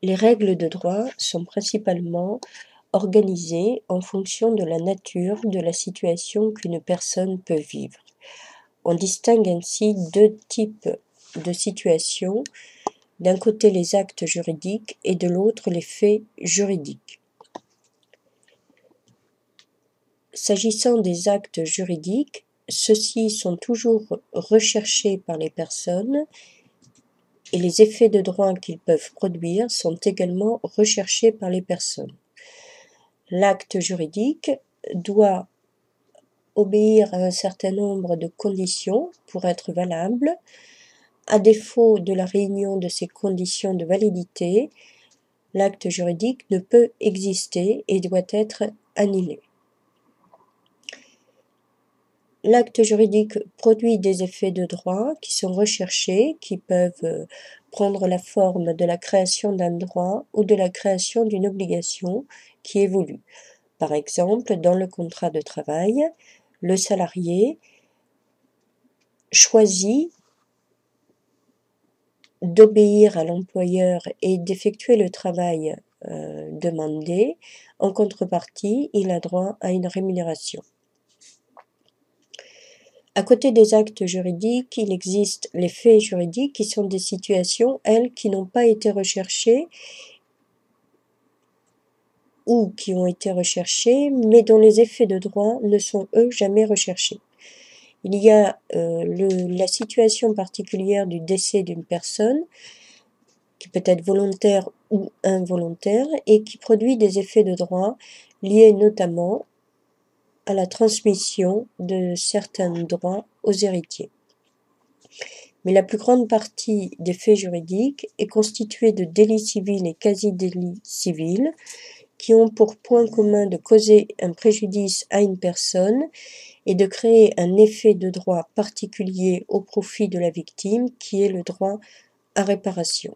Les règles de droit sont principalement organisées en fonction de la nature de la situation qu'une personne peut vivre. On distingue ainsi deux types de situations, d'un côté les actes juridiques et de l'autre les faits juridiques. S'agissant des actes juridiques, ceux-ci sont toujours recherchés par les personnes et les effets de droit qu'ils peuvent produire sont également recherchés par les personnes. L'acte juridique doit obéir à un certain nombre de conditions pour être valable. À défaut de la réunion de ces conditions de validité, l'acte juridique ne peut exister et doit être annulé. L'acte juridique produit des effets de droit qui sont recherchés, qui peuvent prendre la forme de la création d'un droit ou de la création d'une obligation qui évolue. Par exemple, dans le contrat de travail, le salarié choisit d'obéir à l'employeur et d'effectuer le travail demandé. En contrepartie, il a droit à une rémunération. À côté des actes juridiques, il existe les faits juridiques qui sont des situations, elles, qui n'ont pas été recherchées ou qui ont été recherchées, mais dont les effets de droit ne sont, eux, jamais recherchés. Il y a la situation particulière du décès d'une personne, qui peut être volontaire ou involontaire, et qui produit des effets de droit liés notamment à la transmission de certains droits aux héritiers. Mais la plus grande partie des faits juridiques est constituée de délits civils et quasi-délits civils qui ont pour point commun de causer un préjudice à une personne et de créer un effet de droit particulier au profit de la victime qui est le droit à réparation.